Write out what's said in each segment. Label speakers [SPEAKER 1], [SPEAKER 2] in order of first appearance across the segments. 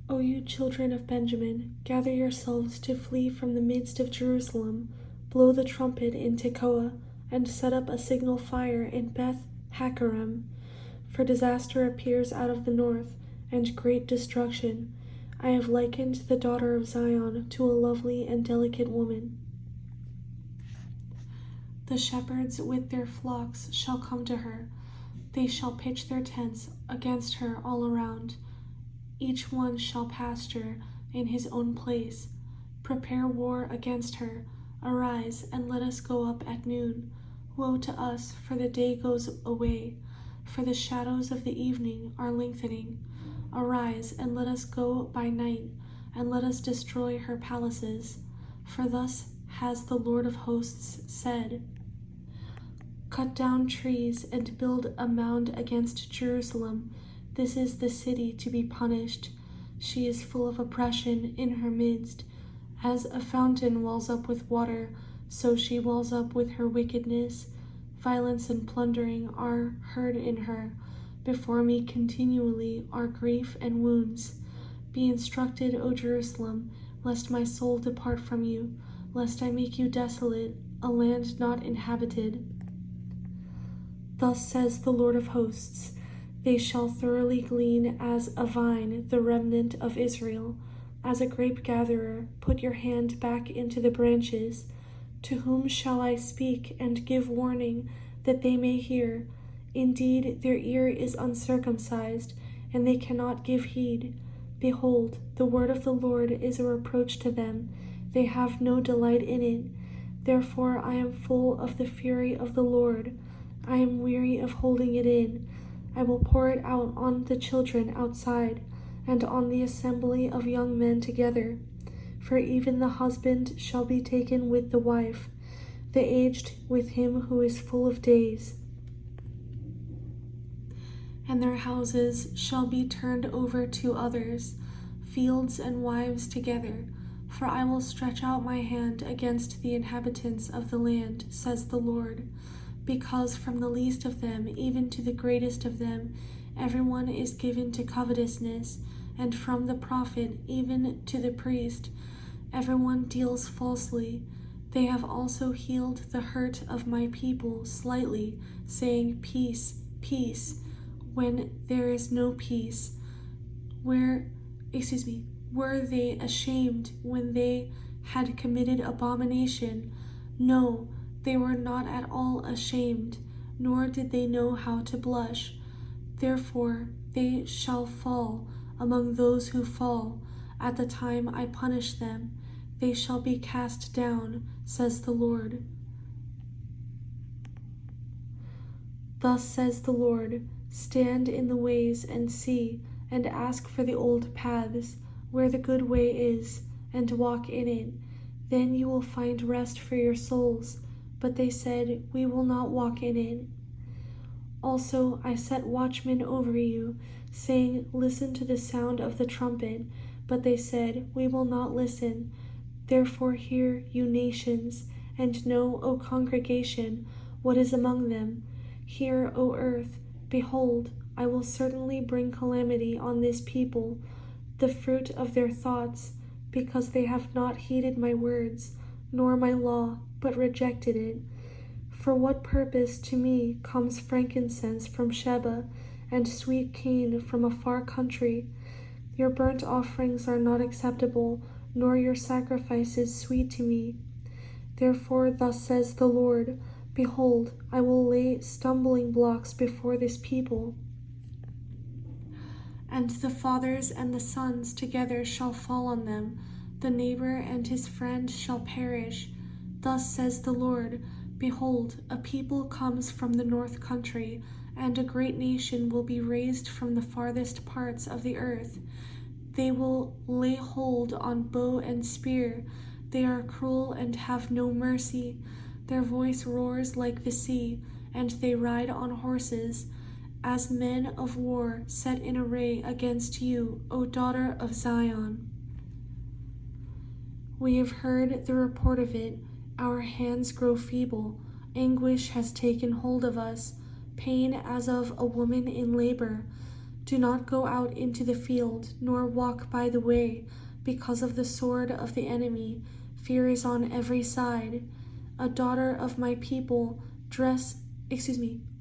[SPEAKER 1] O you children of Benjamin, gather yourselves to flee from the midst of Jerusalem. Blow the trumpet in Tekoa, and set up a signal fire in Beth Hakerem. For disaster appears out of the north, and great destruction. I have likened the daughter of Zion to a lovely and delicate woman. The shepherds with their flocks shall come to her. They shall pitch their tents against her all around. Each one shall pasture in his own place. Prepare war against her. Arise, and let us go up at noon. Woe to us, for the day goes away, for the shadows of the evening are lengthening. Arise, and let us go by night, and let us destroy her palaces. For thus has the Lord of hosts said, Cut down trees and build a mound against Jerusalem. This is the city to be punished. She is full of oppression in her midst. As a fountain wells up with water, so she wells up with her wickedness. Violence and plundering are heard in her. Before me continually are grief and wounds. Be instructed, O Jerusalem, lest my soul depart from you, lest I make you desolate, a land not inhabited. Thus says the Lord of hosts, they shall thoroughly glean as a vine the remnant of Israel. As a grape gatherer, put your hand back into the branches. To whom shall I speak and give warning, that they may hear? Indeed, their ear is uncircumcised, and they cannot give heed. Behold, the word of the Lord is a reproach to them. They have no delight in it. Therefore I am full of the fury of the Lord. I am weary of holding it in. I will pour it out on the children outside, and on the assembly of young men together. For even the husband shall be taken with the wife, the aged with him who is full of days. And their houses shall be turned over to others, fields and wives together. For I will stretch out my hand against the inhabitants of the land, says the Lord. Because from the least of them even to the greatest of them everyone is given to covetousness, and from the prophet even to the priest everyone deals falsely. They have also healed the hurt of my people slightly, saying, Peace, peace, when there is no peace. Were they ashamed when they had committed abomination? No, they were not at all ashamed, nor did they know how to blush. Therefore they shall fall among those who fall. At the time I punish them, they shall be cast down, says the Lord. Thus says the Lord, stand in the ways and see, and ask for the old paths, where the good way is, and walk in it. Then you will find rest for your souls. But they said, we will not walk in it. Also I set watchmen over you, saying, listen to the sound of the trumpet. But they said, we will not listen. Therefore hear, you nations, and know, O congregation, what is among them. Hear, O earth, behold, I will certainly bring calamity on this people, the fruit of their thoughts, because they have not heeded my words, nor my law, but rejected it. For what purpose to me comes frankincense from Sheba, and sweet cane from a far country? Your burnt offerings are not acceptable, nor your sacrifices sweet to me. Therefore thus says the Lord, behold, I will lay stumbling blocks before this people, and the fathers and the sons together shall fall on them. The neighbor and his friend shall perish. Thus says the Lord, behold, a people comes from the north country, and a great nation will be raised from the farthest parts of the earth. They will lay hold on bow and spear. They are cruel and have no mercy. Their voice roars like the sea, and they ride on horses, as men of war set in array against you, O daughter of Zion. We have heard the report of it. Our hands grow feeble. Anguish has taken hold of us, pain as of a woman in labor. Do not go out into the field, nor walk by the way, because of the sword of the enemy. Fear is on every side. O daughter of my people,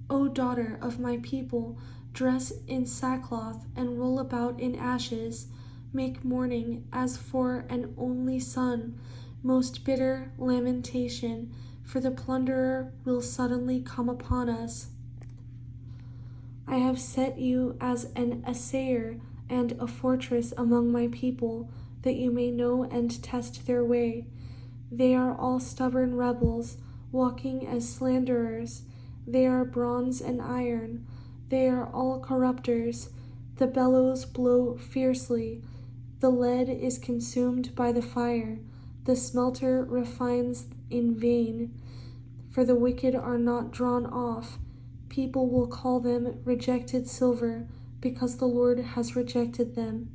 [SPEAKER 1] O daughter of my people, dress in sackcloth and roll about in ashes. Make mourning as for an only son, most bitter lamentation, for the plunderer will suddenly come upon us. I have set you as an assayer and a fortress among my people, that you may know and test their way. They are all stubborn rebels, walking as slanderers. They are bronze and iron. They are all corrupters. The bellows blow fiercely. The lead is consumed by the fire. The smelter refines in vain, for the wicked are not drawn off. People will call them rejected silver, because the Lord has rejected them.